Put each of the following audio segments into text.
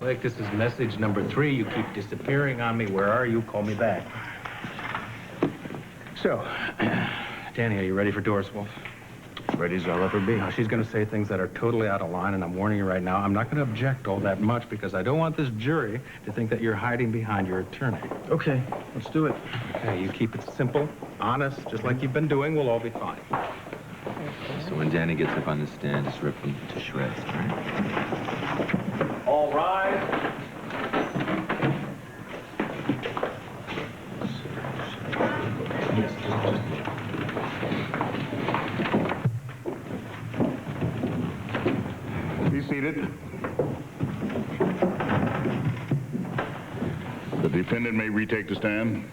Blake, this is message number 3. You keep disappearing on me. Where are you? Call me back. So, Danny, are you ready for Doris Wolf? Ready as I'll ever be. Now, she's going to say things that are totally out of line, and I'm warning you right now, I'm not going to object all that much because I don't want this jury to think that you're hiding behind your attorney. Okay, let's do it. Okay, you keep it simple, honest, just like you've been doing, we'll all be fine. So when Danny gets up on the stand, just rip him to shreds, right? All rise. Be seated. The defendant may retake the stand.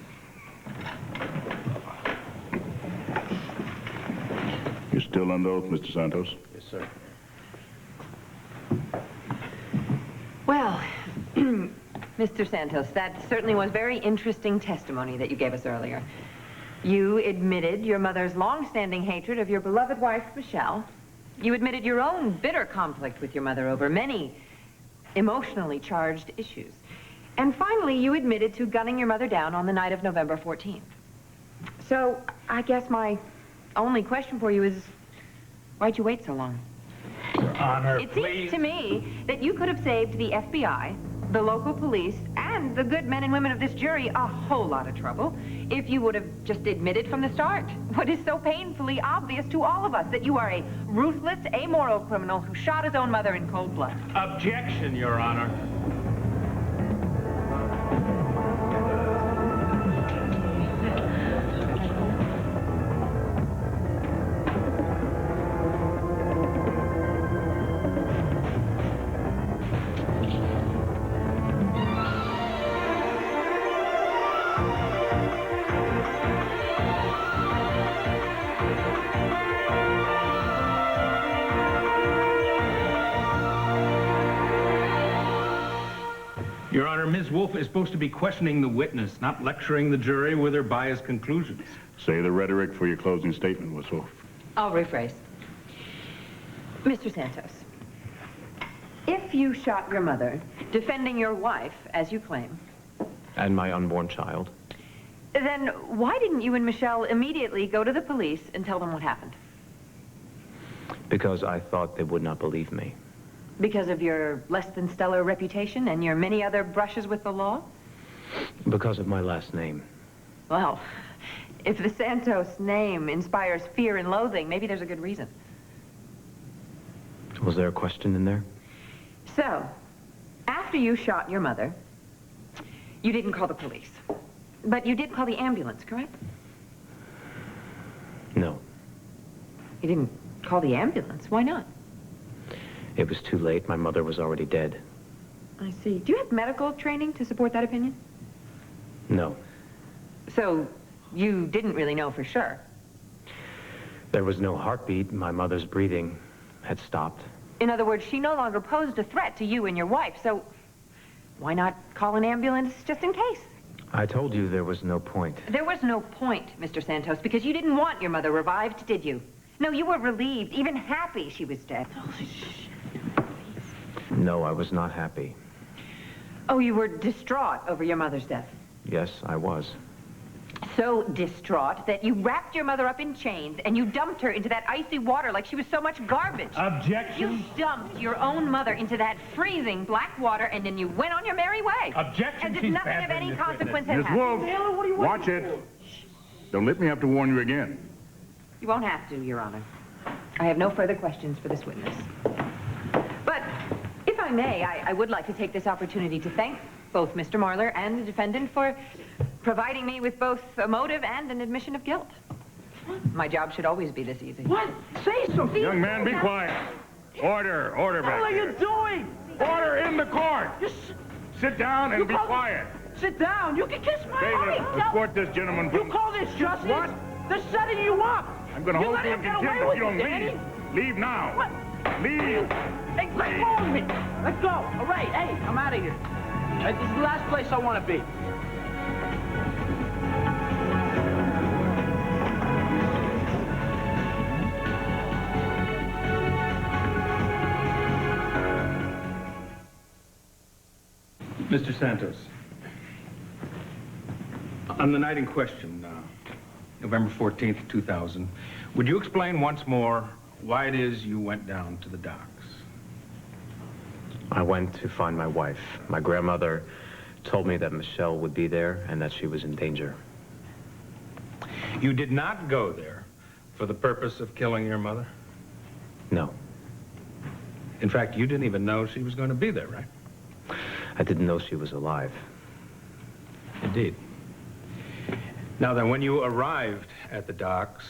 You're still under oath, Mr. Santos? Yes, sir. Well, Mr. Santos, that certainly was very interesting testimony that you gave us earlier. You admitted your mother's long-standing hatred of your beloved wife, Michelle. You admitted your own bitter conflict with your mother over many emotionally charged issues. And finally, you admitted to gunning your mother down on the night of November 14th. So, I guess my only question for you is, why'd you wait so long? Your Honor, It please. seems to me that you could have saved the FBI, the local police, and the good men and women of this jury a whole lot of trouble if you would have just admitted from the start what is so painfully obvious to all of us, that you are a ruthless, amoral criminal who shot his own mother in cold blood. Objection, Your Honor. Your Honor, Ms. Wolf is supposed to be questioning the witness, not lecturing the jury with her biased conclusions. Say the rhetoric for your closing statement, Miss Wolf. I'll rephrase. Mr. Santos, if you shot your mother, defending your wife, as you claim, And my unborn child. then why didn't you and Michelle immediately go to the police and tell them what happened? Because I thought they would not believe me. Because of your less than stellar reputation and your many other brushes with the law? Because of my last name. Well, if the Santos name inspires fear and loathing, maybe there's a good reason. Was there a question in there? So, after you shot your mother, you didn't call the police. But you did call the ambulance, correct? No. You didn't call the ambulance. Why not? It was too late. My mother was already dead. I see. Do you have medical training to support that opinion? No. So, you didn't really know for sure? There was no heartbeat. My mother's breathing had stopped. In other words, she no longer posed a threat to you and your wife, so why not call an ambulance just in case? I told you there was no point. There was no point, Mr. Santos, because you didn't want your mother revived, did you? No, you were relieved, even happy she was dead. No, I was not happy. Oh, you were distraught over your mother's death. Yes, I was. So distraught that you wrapped your mother up in chains and you dumped her into that icy water like she was so much garbage. Objection. You dumped your own mother into that freezing black water and then you went on your merry way. Objection. As if She's nothing of badgering any this consequence witness. had Miss happened. Wolf, watch it. Don't let me have to warn you again. You won't have to, Your Honor. I have no further questions for this witness. But if I may, I would like to take this opportunity to thank both Mr. Marler and the defendant for providing me with both a motive and an admission of guilt. My job should always be this easy. What? Say something. Young man, be quiet. Order back What are there. you doing? Order in the court. Sit down and You be call- quiet. Sit down. You can kiss my David, arm. escort this gentleman You from... call this justice? What? They're setting you up. I'm going to You hold let you him in get contempt away if you don't with it, Danny. leave. Leave now. What? Leave. Hey, let go of me. Let go. All right. Hey, I'm out of here. This is the last place I want to be. Mr. Santos, on the night in question, November 14th, 2000, would you explain once more why it is you went down to the docks? I went to find my wife. My grandmother told me that Michelle would be there and that she was in danger. You did not go there for the purpose of killing your mother? No, In fact, you didn't even know she was going to be there, right? I didn't know she was alive. Indeed. Now then, when you arrived at the docks,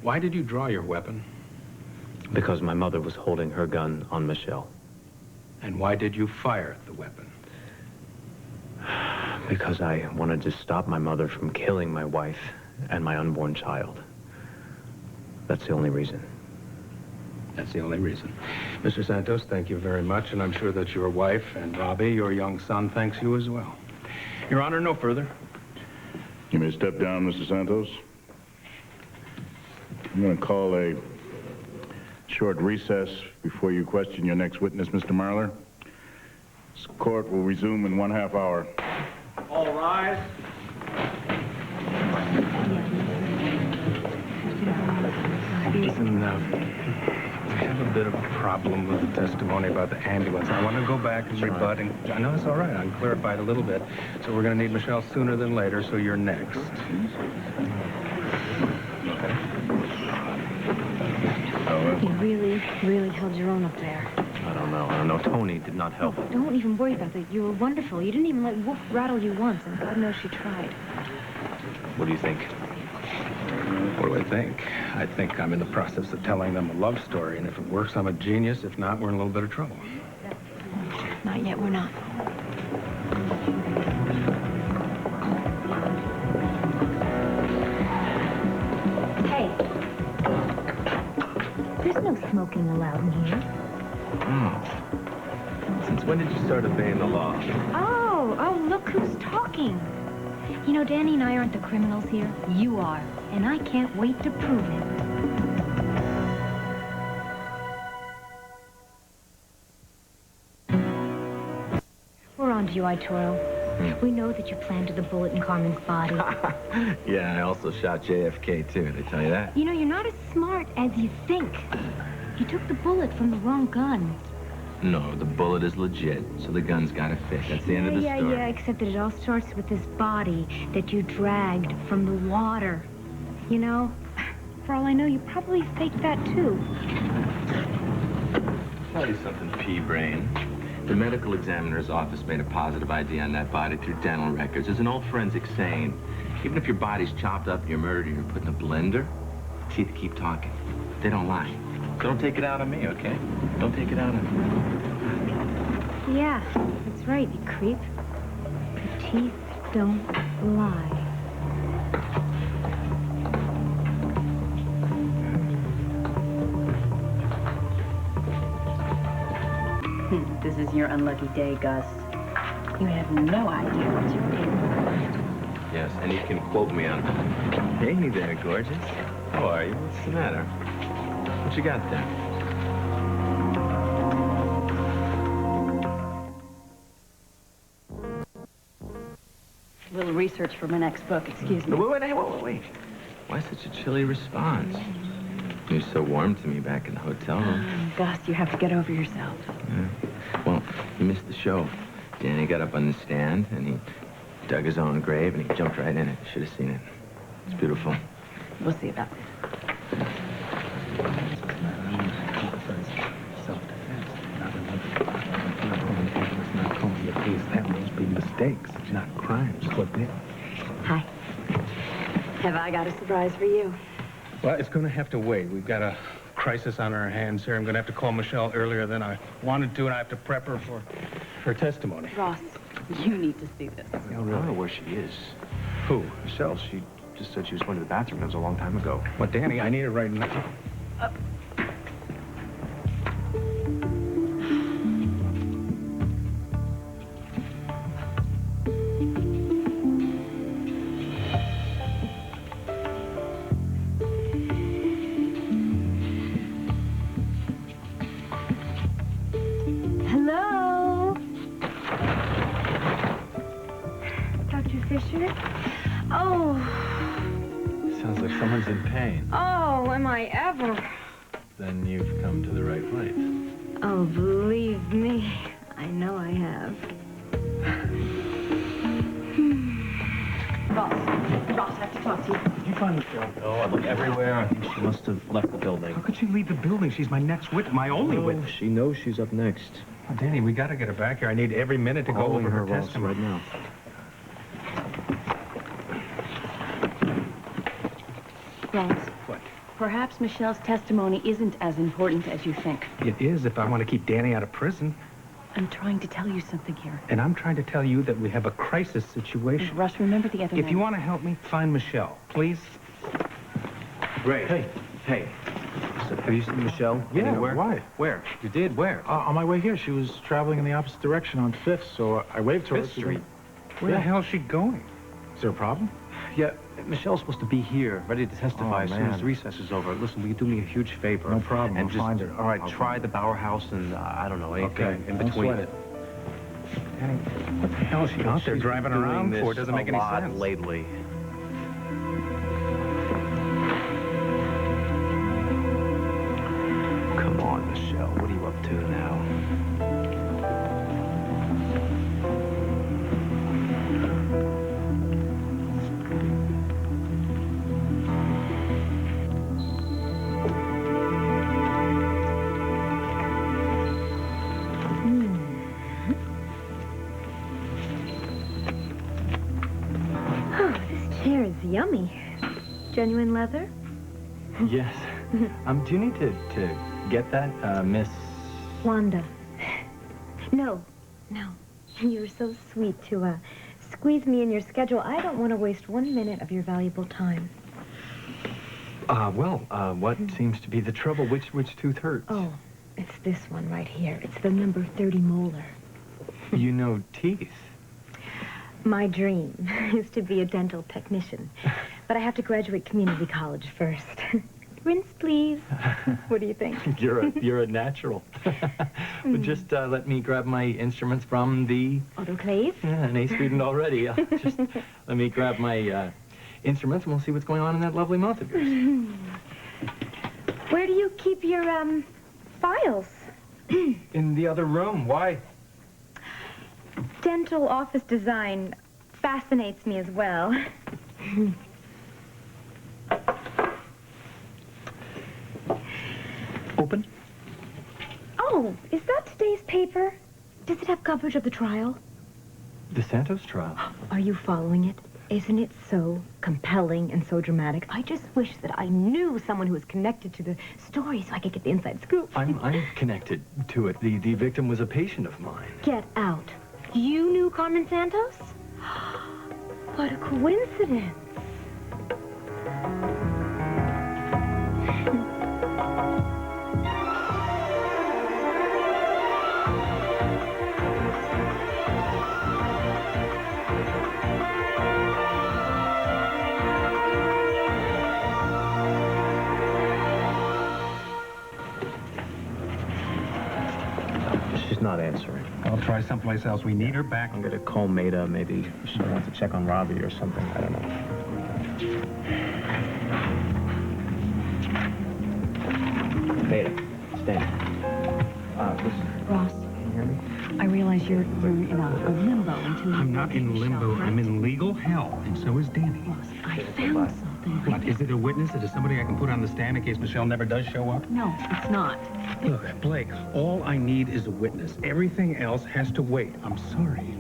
why did you draw your weapon? Because my mother was holding her gun on Michelle. And why did you fire the weapon? Because I wanted to stop my mother from killing my wife and my unborn child. That's the only reason. That's the only reason. Mr. Santos, thank you very much, and I'm sure that your wife and Robbie, your young son, thanks you as well. Your Honor, no further. You may step down, Mr. Santos. I'm going to call a short recess before you question your next witness, Mr. Marler. This court will resume in 1/2 hour. All rise. Listen, I have a bit of a problem with the testimony about the ambulance. I want to go back and rebut. I know it's all right. I can clarify it a little bit. So we're going to need Michelle sooner than later, so you're next. You really, really held your own up there. I don't know. Tony did not help. Don't even worry about that. You were wonderful. You didn't even let Wolf rattle you once, and God knows she tried. What do you think? What do I think? I think I'm in the process of telling them a love story, and if it works, I'm a genius. If not, we're in a little bit of trouble. Not yet, we're not. Hey. There's no smoking allowed in here. Since when did you start obeying the law? Oh, look who's talking. You know, Danny and I aren't the criminals here. You are. And I can't wait to prove it. We're on to you, Arturo. We know that you planted the bullet in Carmen's body. Yeah, I also shot JFK, too. Did I tell you that? You know, you're not as smart as you think. You took the bullet from the wrong gun. No, the bullet is legit, so the gun's gotta fit. That's the end of the story. Yeah, except that it all starts with this body that you dragged from the water. You know, for all I know, you probably faked that, too. Tell you something, pea-brain. The medical examiner's office made a positive ID on that body through dental records. There's an old forensic saying, even if your body's chopped up and you're murdered and you're put in a blender, teeth keep talking. They don't lie. So don't take it out on me, okay? Don't take it out on me. Yeah, that's right, you creep. The teeth don't lie. This is your unlucky day, Gus. You have no idea what you're paying for. Yes, and you can quote me on that. Hey there, gorgeous. How are you? What's the matter? What you got there? A little research for my next book, excuse me. Wait. Why such a chilly response? You were so warm to me back in the hotel room. Gus, you have to get over yourself. Yeah. Well, you missed the show. Danny got up on the stand, and he dug his own grave, and he jumped right in it. You should have seen it. It's beautiful. We'll see about that. That must be mistakes, not crimes. What did? Hi. Have I got a surprise for you? Well, it's going to have to wait. We've got a crisis on our hands here. I'm going to have to call Michelle earlier than I wanted to, and I have to prep her for her testimony. Ross, you need to see this. I don't know where she is. Who? Michelle, she just said she was going to the bathroom. That was a long time ago. What, Danny? I need it right now. Hello? She's in pain. Oh, am I ever? Then you've come to the right place. Oh, believe me, I know I have. Ross, I have to talk to you. Did you find Michelle? Oh, I looked everywhere. I think she must have left the building. How could she leave the building? She's my next witness, my only witness. She knows she's up next. Oh, Danny, we got to get her back here. I need every minute to go over her testimony. right now. Ross. What? Perhaps Michelle's testimony isn't as important as you think. It is if I want to keep Danny out of prison. I'm trying to tell you something here. And I'm trying to tell you that we have a crisis situation. Russ, remember the other If night. you want to help me, find Michelle, please. Ray. Hey. So, have you seen Michelle anywhere? Why? Where? You did? Where? On my way here, she was traveling in the opposite direction on 5th, so I waved to her. Fifth Street. Where the hell is she going? Is there a problem? Yeah, Michelle's supposed to be here, ready to testify as soon as man. recess is over. Listen, will you do me a huge favor? No problem, And I'll just, find her. all right, I'll try find the Bauer House and, I don't know, anything Okay, in don't between. sweat it. Danny, what the hell is she out there She's driving been around doing for? It this doesn't make a any lot sense. lately. Come on, Michelle. What are you up to now? Oh, this chair is yummy. Genuine leather? Yes. Do you need to get that, Miss... Wanda. No. You're so sweet to, squeeze me in your schedule. I don't want to waste 1 minute of your valuable time. What seems to be the trouble? Which tooth hurts? Oh, it's this one right here. It's the number 30 molar. You know teeth. My dream is to be a dental technician. But I have to graduate community college first. Rinse, please. What do you think? You're a natural. But just let me grab my instruments from the... Autoclave? Yeah, an A student already. Just let me grab my instruments and we'll see what's going on in that lovely mouth of yours. Where do you keep your, files? In the other room. Why? Dental office design fascinates me as well. Open? Oh, is that today's paper? Does it have coverage of the trial? The Santos trial. Are you following it? Isn't it so compelling and so dramatic? I just wish that I knew someone who was connected to the story so I could get the inside scoop. I'm connected to it. The victim was a patient of mine. Get out. You knew Carmen Santos? What a coincidence. She's not answering. I'll try someplace else. We need her back. I'm gonna call Maida. Maybe she wants to check on Robbie or something. I don't know. Maida, stay. Listen. Ross, Can you hear me? I realize you're in a limbo until you... I'm not in limbo. I'm in legal hell, and so is Danny. Ross, I found something. What, is it a witness? Is it somebody I can put on the stand in case Michelle never does show up? No, it's not. Look, Blake, all I need is a witness. Everything else has to wait. I'm sorry.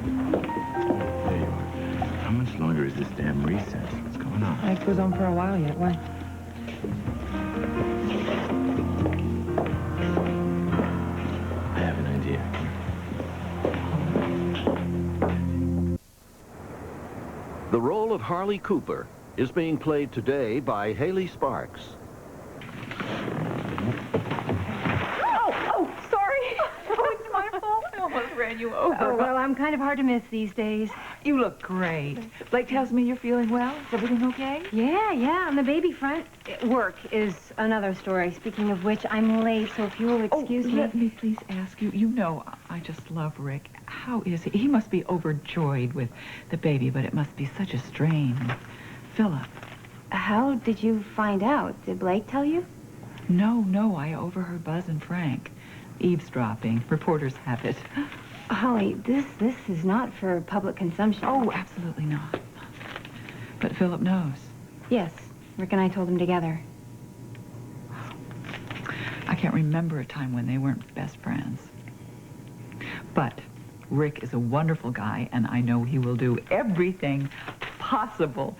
There you are. How much longer is this damn recess? What's going on? It goes on for a while yet. Why? I have an idea. The role of Harley Cooper is being played today by Haley Sparks. Oh, sorry. Oh, it's my fault. I almost ran you over. Oh, well, I'm kind of hard to miss these days. You look great. Blake tells me you're feeling well. Is everything okay? Yeah, on the baby front. Work is another story. Speaking of which, I'm late, so if you will excuse me. Let me please ask you. You know I just love Rick. How is he? He must be overjoyed with the baby, but it must be such a strain. Philip. How did you find out? Did Blake tell you? No, I overheard Buzz and Frank. Eavesdropping. Reporters have it. Holly, this is not for public consumption. Oh, absolutely not. But Philip knows. Yes, Rick and I told him together. I can't remember a time when they weren't best friends. But Rick is a wonderful guy, and I know he will do everything possible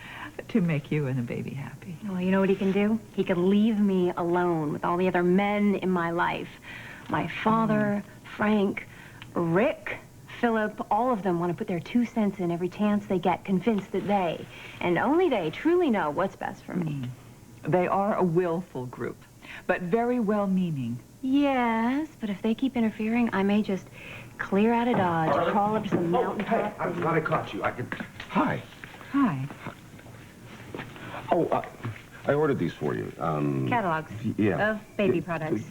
to make you and the baby happy. Well, you know what he can do? He could leave me alone with all the other men in my life. My father, Frank, Rick, Philip, all of them want to put their 2 cents in every chance they get, convinced that they, and only they, truly know what's best for me. They are a willful group, but very well-meaning. Yes, but if they keep interfering, I may just clear out of Dodge, crawl up to some mountaintop. I'm glad I caught you. Hi. Hi. Oh, I ordered these for you. Catalogs yeah. of baby products.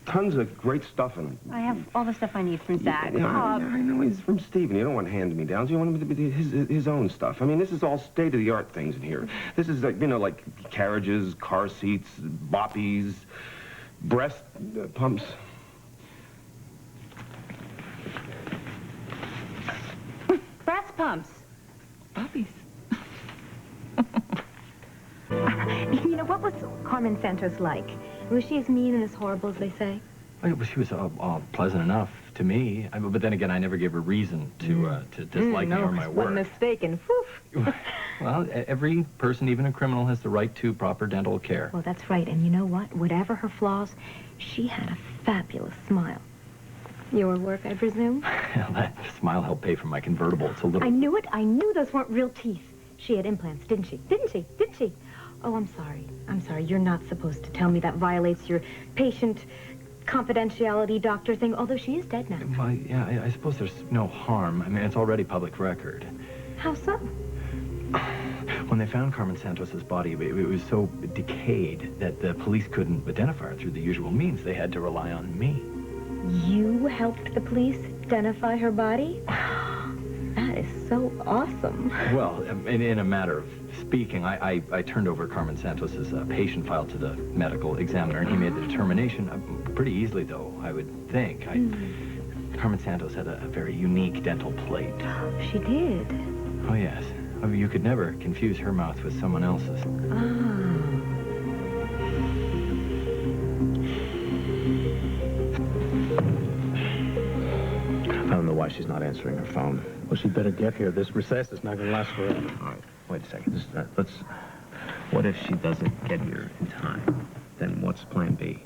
Tons of great stuff in them. I have all the stuff I need from Zach. Yeah, I know he's from Steven. You don't want hand-me-downs. You want him to be his own stuff. I mean, this is all state-of-the-art things in here. This is, like, you know, like carriages, car seats, boppies, breast pumps. Breast pumps. Puppies. You know, what was Carmen Santos like? Was she as mean and as horrible as they say? She was pleasant enough to me, but then again, I never gave her reason to dislike me or my work. One mistake and whew. Well, every person, even a criminal, has the right to proper dental care. Well, that's right. And you know what? Whatever her flaws, she had a fabulous smile. Your work, I presume? That smile helped pay for my convertible. It's a little... I knew it. I knew those weren't real teeth. She had implants, didn't she? Didn't she? Oh, I'm sorry. You're not supposed to tell me. That violates your patient confidentiality doctor thing, although she is dead now. Well, yeah, I suppose there's no harm. I mean, it's already public record. How so? When they found Carmen Santos's body, it was so decayed that the police couldn't identify her through the usual means. They had to rely on me. You helped the police identify her body? That is so awesome. Well, in a matter of speaking, I turned over Carmen Santos's patient file to the medical examiner, and he made the determination pretty easily, though, I would think. Carmen Santos had a very unique dental plate. She did? Oh, yes. I mean, you could never confuse her mouth with someone else's. I don't know why she's not answering her phone. Well, she'd better get here. This recess is not going to last forever. All right, wait a second. What if she doesn't get here in time? Then what's plan B?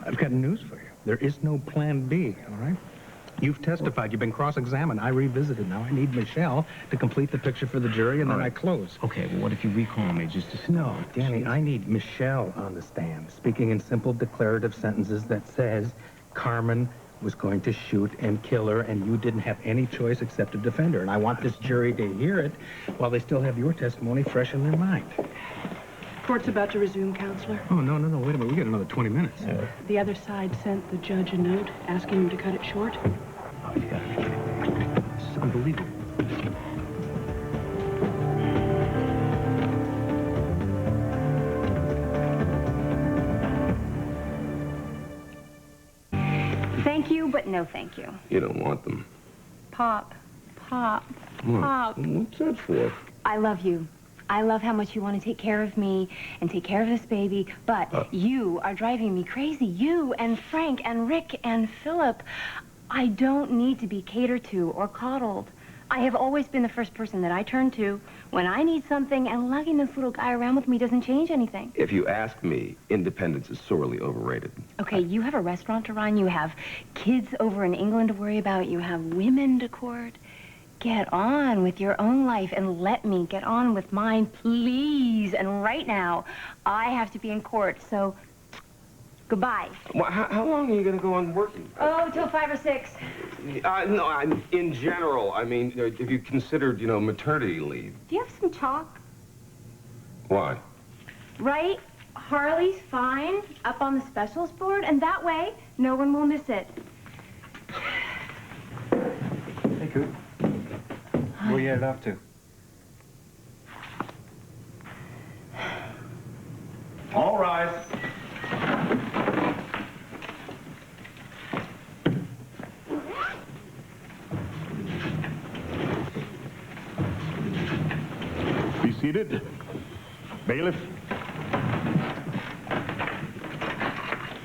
I've got news for you. There is no plan B, all right? You've testified. You've been cross-examined. I revisited. Now I need Michelle to complete the picture for the jury, and then I close. Okay, well, what if you recall me just to... No, Danny, I need Michelle on the stand, speaking in simple declarative sentences that says Carmen was going to shoot and kill her, and you didn't have any choice except to defend her. And I want this jury to hear it while they still have your testimony fresh in their mind. Court's about to resume, Counselor. Oh, no, wait a minute. We got another 20 minutes. The other side sent the judge a note asking him to cut it short. Oh, you gotta be kidding me. This is unbelievable. Thank you, but no thank you. You don't want them. Pop. What? What's that for? I love you. I love how much you want to take care of me and take care of this baby, but you are driving me crazy. You and Frank and Rick and Philip. I don't need to be catered to or coddled. I have always been the first person that I turn to when I need something, and lugging this little guy around with me doesn't change anything. If you ask me, independence is sorely overrated. Okay, you have a restaurant to run, you have kids over in England to worry about, you have women to court. Get on with your own life and let me get on with mine, please. And right now, I have to be in court, so Goodbye. Well, how long are you going to go on working? Oh, till 5 or 6. No, in general. I mean, have you considered, maternity leave? Do you have some chalk? Why? Right? Harley's fine up on the specials board, and that way, no one will miss it. Hey, Coop. Where you headed off to? All rise. Be seated. Bailiff.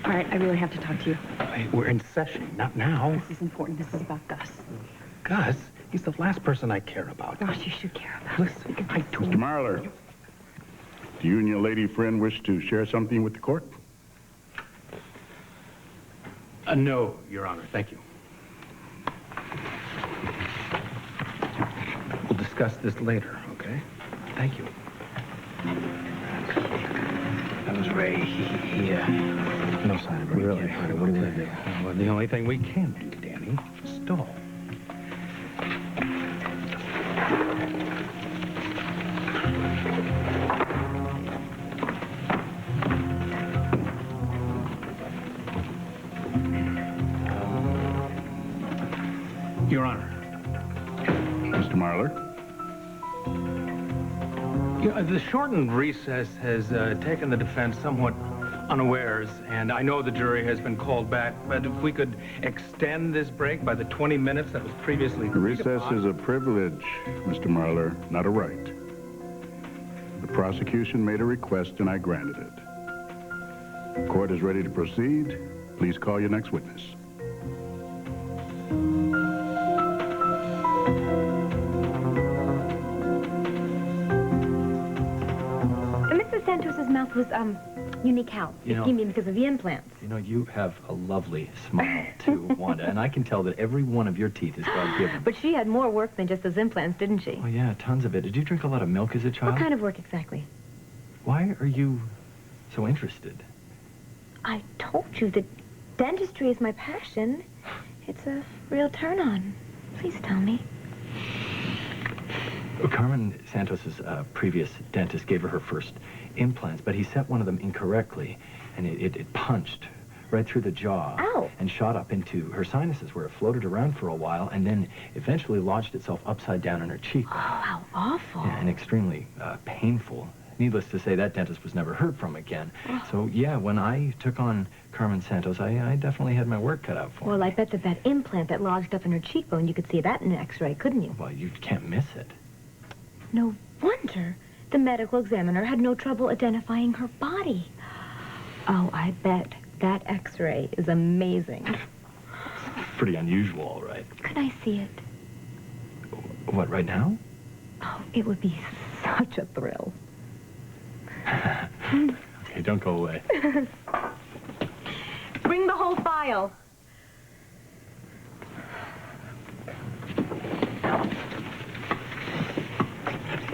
All right, I really have to talk to you. Hey, we're in session, not now. This is important. This is about Gus. Gus, he's the last person I care about. Gosh, you should care about Listen, I told Mr. Marler, do you and your lady friend wish to share something with the court? No, Your Honor, thank you. We'll discuss this later, okay? Thank you. That was Ray. No sign of Ray. Really? What are we going to do? Well, the only thing we can do, Danny, stall. Your Honor. Mr. Marler? The shortened recess has taken the defense somewhat unawares, and I know the jury has been called back, but if we could extend this break by the 20 minutes that was previously The recess is a privilege, Mr. Marler, not a right. The prosecution made a request, and I granted it. The court is ready to proceed. Please call your next witness. Mr. Santos's mouth was, unique how? You mean because of the implants? You know, you have a lovely smile, too, Wanda, and I can tell that every one of your teeth is God-given. But she had more work than just those implants, didn't she? Oh, yeah, tons of it. Did you drink a lot of milk as a child? What kind of work exactly? Why are you so interested? I told you that dentistry is my passion. It's a real turn-on. Please tell me. Carmen Santos's previous dentist gave her first implants, but he set one of them incorrectly, and it punched right through the jaw. Ow. And shot up into her sinuses, where it floated around for a while, and then eventually lodged itself upside down in her cheek. Oh, how awful. Yeah, and extremely painful. Needless to say, that dentist was never heard from again. Oh. So, yeah, when I took on Carmen Santos, I definitely had my work cut out for me. Well, I bet that implant that lodged up in her cheekbone, you could see that in an x-ray, couldn't you? Well, you can't miss it. No wonder the medical examiner had no trouble identifying her body. Oh, I bet that x-ray is amazing. Pretty unusual, all right. Could I see it? What, right now? Oh, it would be such a thrill. Okay, don't go away. Bring the whole file.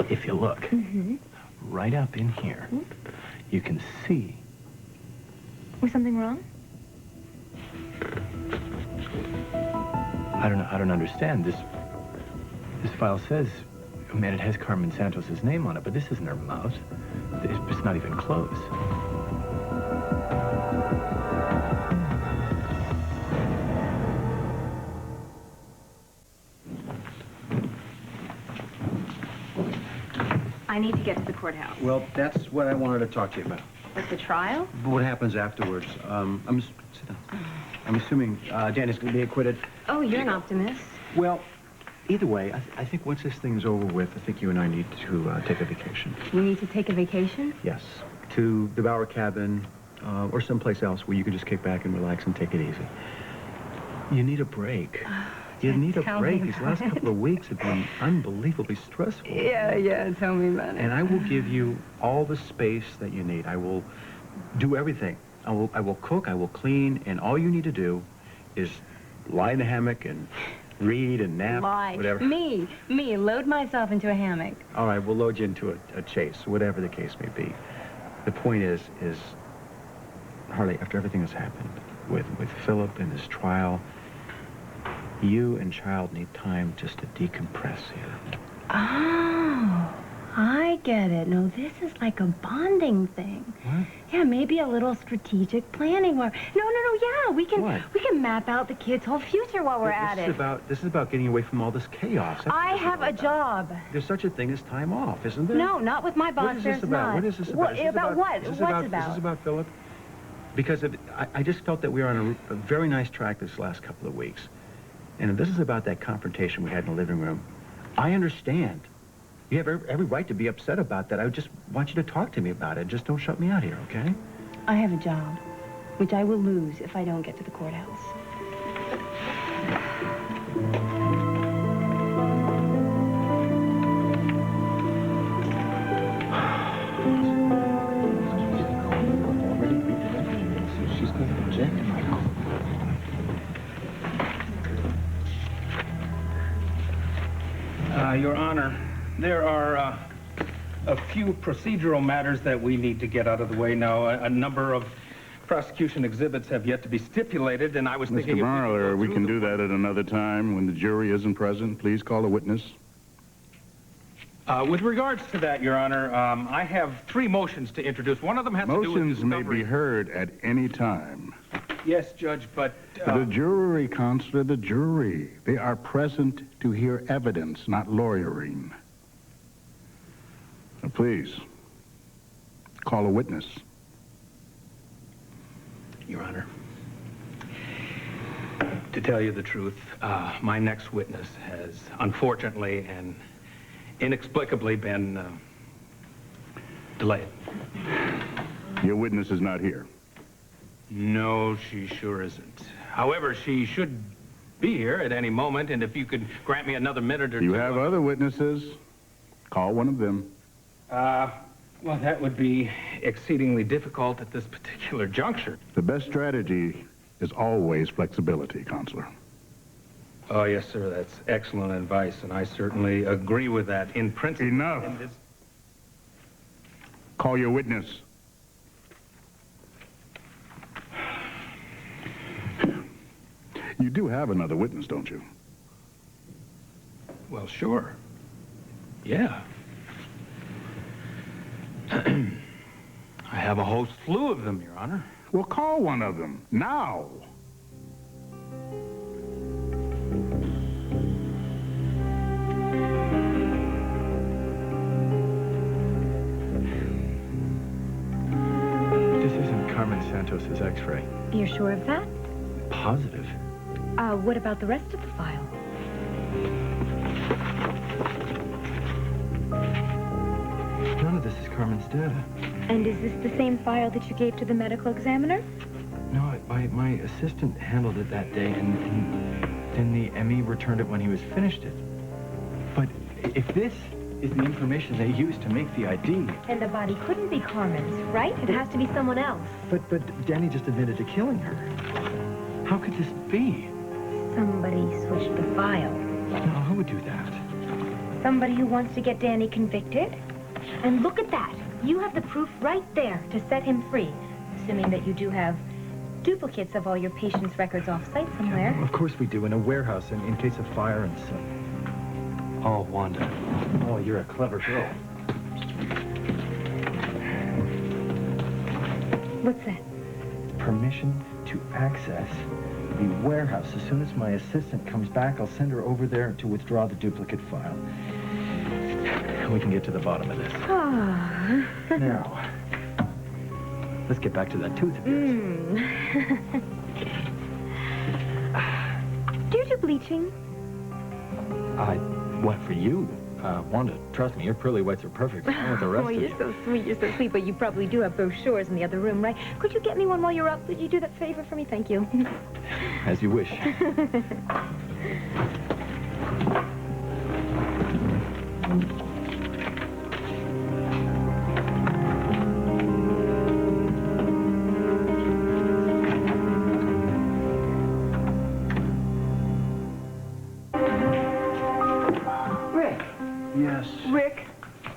If you look right up in here, you can see. Was something wrong? I don't understand. This file says, man, it has Carmen Santos's name on it, but this isn't her mouth. It's not even close. I need to get to the courthouse. Well, that's what I wanted to talk to you about. With the trial? But what happens afterwards? Sit down. I'm assuming Danny's going to be acquitted. Oh, you're an optimist. Well, either way, I think once this thing's over with, I think you and I need to take a vacation. We need to take a vacation? Yes, to the Bower Cabin or someplace else where you can just kick back and relax and take it easy. You need a break. You need a break. These last couple of weeks have been unbelievably stressful. Yeah, tell me about it. And I will give you all the space that you need. I will do everything. I will cook, I will clean, and all you need to do is lie in a hammock and read and nap, whatever. Me, load myself into a hammock. All right, we'll load you into a chase, whatever the case may be. The point is Harley, after everything that's happened with Philip and his trial, you and Child need time just to decompress here. Oh, I get it. No, this is like a bonding thing. What? Yeah, maybe a little strategic planning where... No, yeah, we can map out the kids' whole future while we're at it. This is about getting away from all this chaos. I have a job. There's such a thing as time off, isn't there? No, not with my boss. What is this about? What is this about? About what? What's about? Is this about Philip? Because I just felt that we were on a very nice track this last couple of weeks. And if this is about that confrontation we had in the living room, I understand. You have every right to be upset about that. I just want you to talk to me about it. Just don't shut me out here, okay? I have a job, which I will lose if I don't get to the courthouse. She's going to check it. Your Honor, there are a few procedural matters that we need to get out of the way now. A number of prosecution exhibits have yet to be stipulated, and I was thinking... Mr. Marler, we can do that at another time when the jury isn't present. Please call a witness. With regards to that, Your Honor, I have 3 motions to introduce. One of them has to do with Motions may discovery. be heard at any time. Yes, Judge, but... The jury, Counselor, the jury. They are present to hear evidence, not lawyering. Now, please, call a witness. Your Honor, to tell you the truth, my next witness has unfortunately and inexplicably been delayed. Your witness is not here. No, she sure isn't. However, she should be here at any moment, and if you could grant me another minute or two... You have other witnesses. Call one of them. Well, that would be exceedingly difficult at this particular juncture. The best strategy is always flexibility, Counselor. Oh, yes, sir, that's excellent advice, and I certainly agree with that in principle. Enough. Call your witness. You do have another witness, don't you? Well, sure. Yeah. I have a whole slew of them, Your Honor. Well, call one of them, now. This isn't Carmen Santos's x-ray. You're sure of that? Positive. What about the rest of the file? None of this is Carmen's data. And is this the same file that you gave to the medical examiner? No, my assistant handled it that day, and then the ME returned it when he was finished it. But if this is the information they used to make the ID... And the body couldn't be Carmen's, right? It has to be someone else. But Danny just admitted to killing her. How could this be? Somebody switched the file. No, who would do that? Somebody who wants to get Danny convicted? And look at that. You have the proof right there to set him free, assuming that you do have duplicates of all your patients' records off-site somewhere. Of course we do, in a warehouse in case of fire and so. Oh, Wanda. Oh, you're a clever girl. What's that? Permission to access the warehouse. As soon as my assistant comes back, I'll send her over there to withdraw the duplicate file. We can get to the bottom of this. Oh. Now, let's get back to that tooth of yours. Do you do bleaching? What, for you? Wanda, trust me, your pearly whites are perfect. Along with the rest Oh, of you're you. so sweet, you're so sweet, but you probably do have brochures in the other room, right? Could you get me one while you're up? Would you do that favor for me? Thank you. As you wish. Rick. Yes. Rick,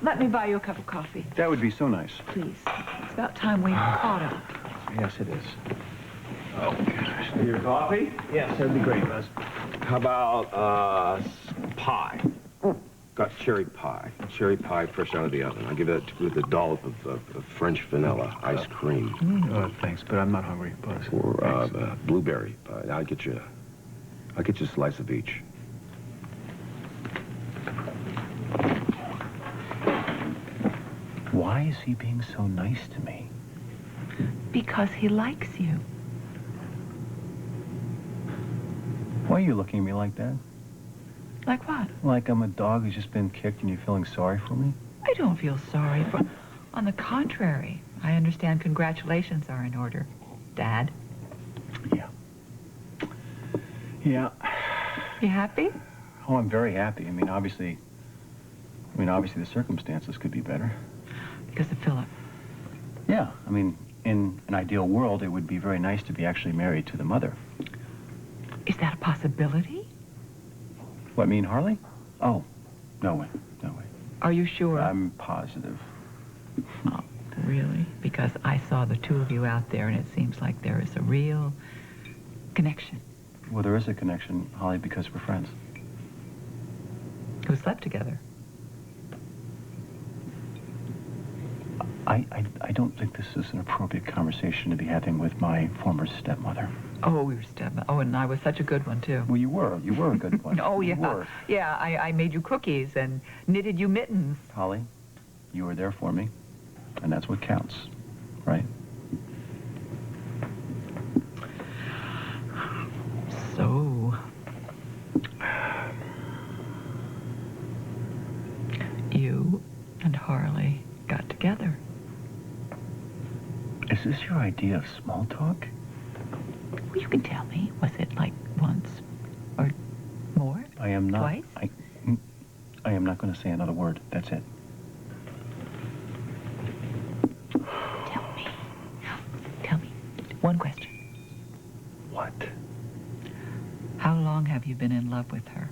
let me buy you a cup of coffee. That would be so nice. Please. It's about time we caught up. Yes, it is. Oh, gosh. Your coffee? Yes, that'd be great, Buzz. How about, pie? Got cherry pie. Cherry pie fresh out of the oven. I'll give that with a dollop of French vanilla ice cream. Thanks, but I'm not hungry, Buzz. Or, blueberry pie. I'll get you a slice of each. Why is he being so nice to me? Because he likes you. Why are you looking at me like that? Like what? Like I'm a dog who's just been kicked and you're feeling sorry for me? I don't feel sorry for... On the contrary, I understand congratulations are in order, Dad. Yeah. Yeah. You happy? Oh, I'm very happy. I mean, obviously the circumstances could be better. Because of Philip. Yeah, I mean, in an ideal world, it would be very nice to be actually married to the mother. Is that a possibility? What, me and Harley? Oh, no way, no way. Are you sure? I'm positive. Oh, really? Because I saw the two of you out there, and it seems like there is a real connection. Well, there is a connection, Holly, because we're friends. Who slept together? I don't think this is an appropriate conversation to be having with my former stepmother. Oh, we were stepmother. Oh, and I was such a good one, too. Well, you were a good one. Oh, yeah. You were. Yeah, I made you cookies and knitted you mittens. Holly, you were there for me, and that's what counts, right? So, you and Harley got together. Is this your idea of small talk? Well, you can tell me. Was it like once or more? I am not. Twice? I am not going to say another word. That's it. Tell me. One question. What? How long have you been in love with her?